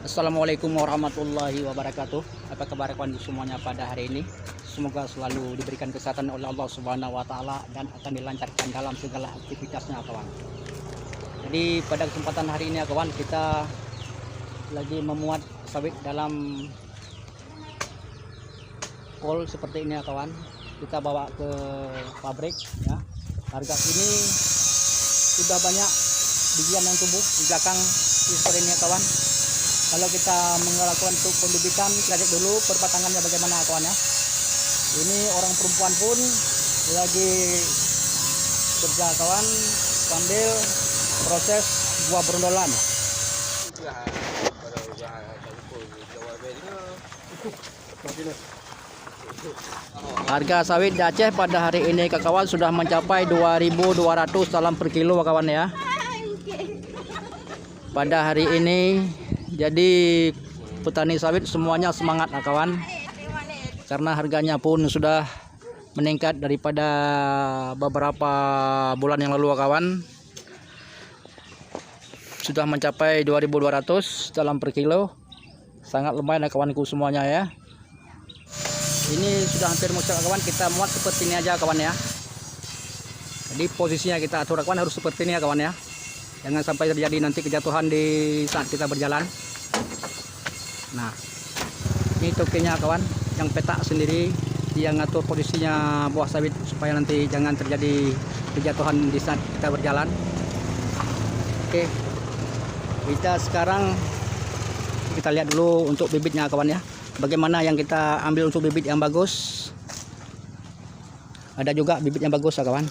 Assalamualaikum warahmatullahi wabarakatuh. Apa kabar kawan semuanya pada hari ini? Semoga selalu diberikan kesehatan oleh Allah Subhanahu wa taala dan akan dilancarkan dalam segala aktivitasnya kawan. Jadi pada kesempatan hari ini kawan, kita lagi memuat sawit dalam kol seperti ini kawan. Kita bawa ke pabrik ya. Harga ini sudah banyak bijian yang tumbuh di belakang seperti ini kawan. Kalau kita melakukan untuk pembibitan, kita lihat dulu perbatangannya bagaimana kawan ya. Ini orang perempuan pun lagi kerja kawan sambil proses buah berondolan. Harga sawit di Aceh pada hari ini kawan sudah mencapai 2.200 dalam per kilo kawan ya. Pada hari ini jadi petani sawit semuanya semangat kawan, karena harganya pun sudah meningkat daripada beberapa bulan yang lalu kawan. Sudah mencapai 2.200 dalam per kilo. Sangat lumayan kawanku semuanya ya. Ini sudah hampir muncul kawan, kita muat seperti ini aja kawan ya. Jadi posisinya kita atur kawan harus seperti ini ya kawan ya. Jangan sampai terjadi nanti kejatuhan di saat kita berjalan. Nah, ini tokinya kawan, yang petak sendiri yang ngatur posisinya buah sawit supaya nanti jangan terjadi kejatuhan di saat kita berjalan. Oke, kita sekarang kita lihat dulu untuk bibitnya kawan ya. Bagaimana yang kita ambil untuk bibit yang bagus. Ada juga bibit yang bagus ya kawan.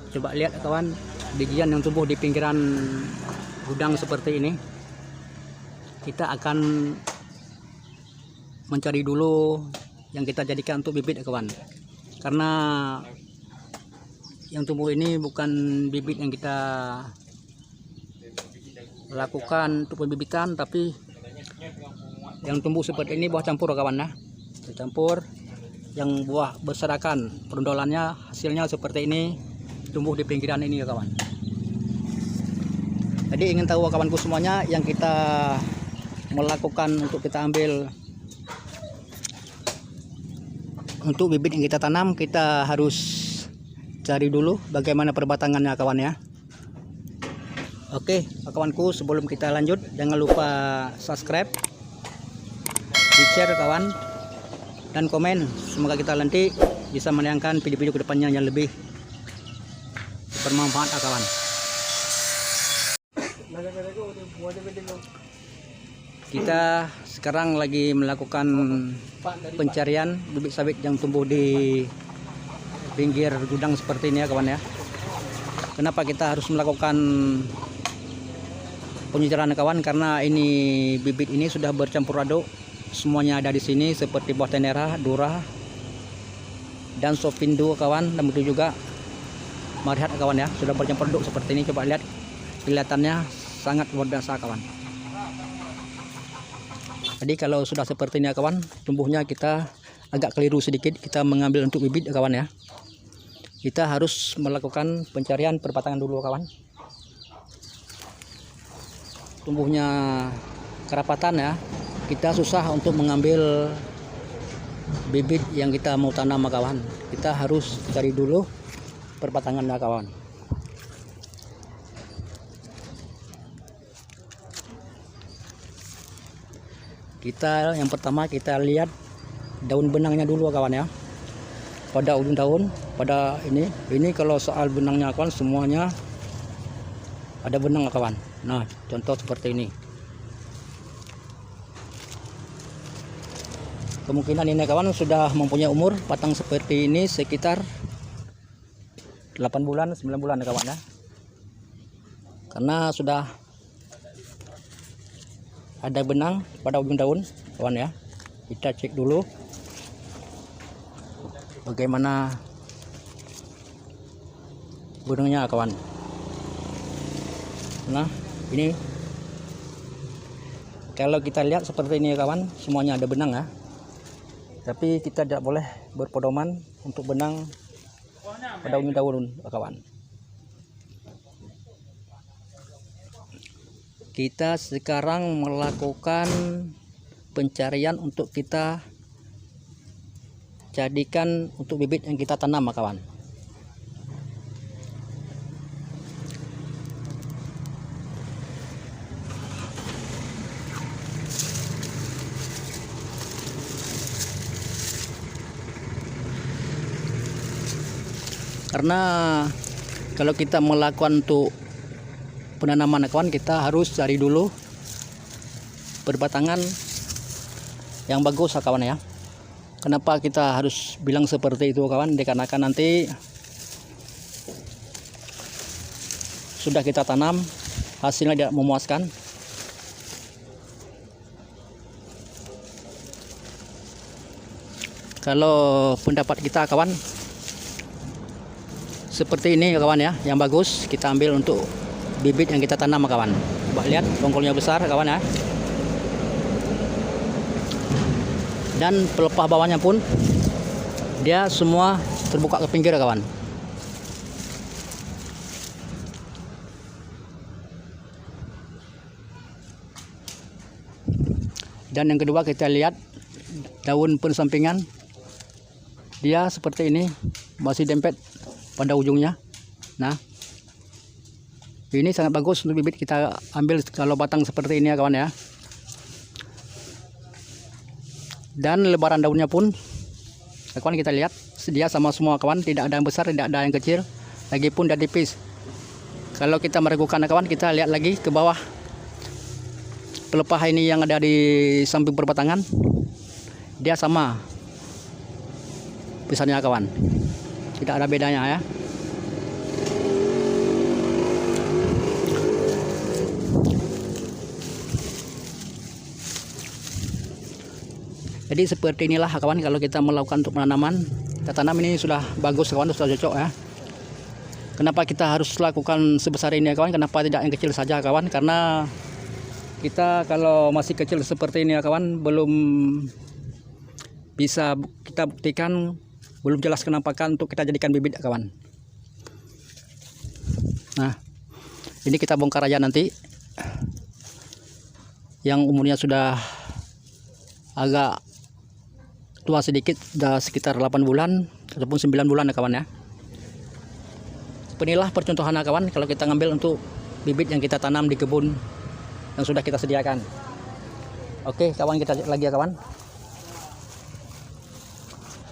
Coba lihat kawan, bijian yang tumbuh di pinggiran gudang seperti ini. Kita akan mencari dulu yang kita jadikan untuk bibit kawan. Karena yang tumbuh ini bukan bibit yang kita lakukan untuk pembibitan, tapi yang tumbuh seperti ini buah campur kawan ya. Campur yang buah berserakan, perondolannya hasilnya seperti ini. Tumbuh di pinggiran ini ya kawan. Jadi ingin tahu kawanku semuanya yang kita melakukan untuk kita ambil untuk bibit yang kita tanam, kita harus cari dulu bagaimana perbatangannya kawan ya. Oke kawanku, sebelum kita lanjut jangan lupa subscribe, di share kawan, dan komen. Semoga kita nanti bisa menayangkan video-video kedepannya yang lebih bermanfaat kawan. Kita sekarang lagi melakukan pencarian bibit sawit yang tumbuh di pinggir gudang seperti ini ya kawan ya. Kenapa kita harus melakukan penyisiran kawan? Karena ini bibit ini sudah bercampur aduk, semuanya ada di sini seperti buah tenera, dura, dan sopindo kawan, dan begitu juga marihat kawan ya, sudah bercampur aduk seperti ini. Coba lihat, kelihatannya sangat luar biasa kawan. Jadi kalau sudah seperti ini kawan, tumbuhnya kita agak keliru sedikit, kita mengambil untuk bibit kawan ya. Kita harus melakukan pencarian perbatangan dulu kawan. Tumbuhnya kerapatan ya, kita susah untuk mengambil bibit yang kita mau tanam kawan. Kita harus cari dulu perbatangannya kawan. Kita yang pertama kita lihat daun benangnya dulu kawan ya. Pada ujung daun, pada ini kalau soal benangnya kawan, semuanya ada benang kawan. Nah, contoh seperti ini. Kemungkinan ini kawan sudah mempunyai umur batang seperti ini sekitar 8 bulan 9 bulan kawan ya. Karena sudah ada benang pada ujung daun kawan ya. Kita cek dulu bagaimana benangnya kawan. Nah, ini kalau kita lihat seperti ini kawan, semuanya ada benang ya. Tapi kita tidak boleh berpedoman untuk benang pada ujung daun kawan. Kita sekarang melakukan pencarian untuk kita jadikan untuk bibit yang kita tanam, kawan. Karena kalau kita melakukan untuk penanaman, kawan, kita harus cari dulu berbatangan yang bagus, kawan ya. Kenapa kita harus bilang seperti itu, kawan? Dikarenakan nanti sudah kita tanam hasilnya tidak memuaskan. Kalau pendapat kita, kawan, seperti ini, kawan ya, yang bagus kita ambil untuk bibit yang kita tanam, kawan. Coba lihat, tongkolnya besar, kawan ya. Dan pelepah bawahnya pun dia semua terbuka ke pinggir, kawan. Dan yang kedua, kita lihat daun pensampingan, dia seperti ini, masih dempet pada ujungnya. Nah, ini sangat bagus untuk bibit kita ambil kalau batang seperti ini ya, kawan ya. Dan lebaran daunnya pun, kawan, kita lihat dia sama semua, kawan. Tidak ada yang besar, tidak ada yang kecil, lagi pun dan tipis. Kalau kita meragukan, kawan, kita lihat lagi ke bawah. Pelepah ini yang ada di samping perbatangan, dia sama besarnya, kawan. Tidak ada bedanya ya. Jadi seperti inilah, kawan, kalau kita melakukan untuk penanaman. Kita tanam ini sudah bagus, kawan, sudah cocok ya. Kenapa kita harus lakukan sebesar ini, kawan? Kenapa tidak yang kecil saja, kawan? Karena kita kalau masih kecil seperti ini ya, kawan, belum bisa kita buktikan, belum jelas kenampakan untuk kita jadikan bibit, kawan. Nah, ini kita bongkar aja nanti. Yang umurnya sudah agak tua sedikit, sudah sekitar 8 bulan ataupun 9 bulan ya, kawan ya. Inilah percontohan, kawan, kalau kita ngambil untuk bibit yang kita tanam di kebun yang sudah kita sediakan. Oke, kawan, kita lihat lagi ya, kawan,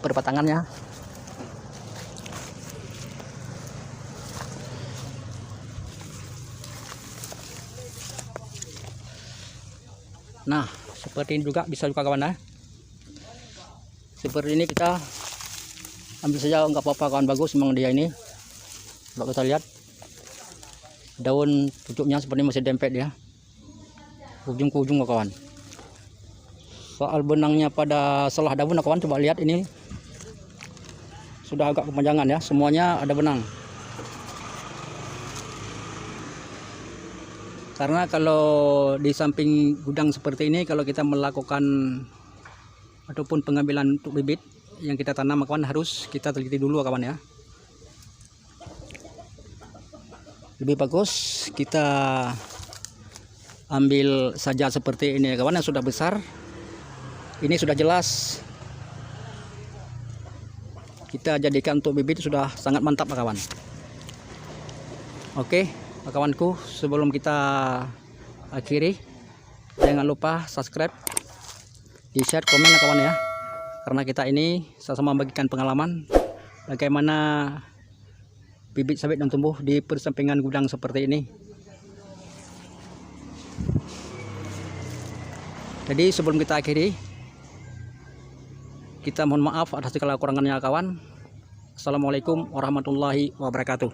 perbatangannya. Nah, seperti ini juga bisa juga, kawan ya. Seperti ini kita ambil saja, nggak apa-apa, kawan, bagus memang dia ini. Coba kita lihat daun pucuknya seperti masih dempet ya, ujung ke ujung, kawan. Soal benangnya pada selah daun, kawan, coba lihat ini sudah agak kepanjangan ya, semuanya ada benang. Karena kalau di samping gudang seperti ini, kalau kita melakukan ataupun pengambilan untuk bibit yang kita tanam, kawan, harus kita teliti dulu, kawan ya. Lebih bagus kita ambil saja seperti ini, kawan, yang sudah besar. Ini sudah jelas kita jadikan untuk bibit, sudah sangat mantap, kawan. Oke, kawanku, sebelum kita akhiri, jangan lupa subscribe, di share, komen ya, kawan ya. Karena kita ini sama-sama membagikan pengalaman bagaimana bibit sawit yang tumbuh di persampingan gudang seperti ini. Jadi sebelum kita akhiri, kita mohon maaf atas segala kurangannya, kawan. Assalamualaikum warahmatullahi wabarakatuh.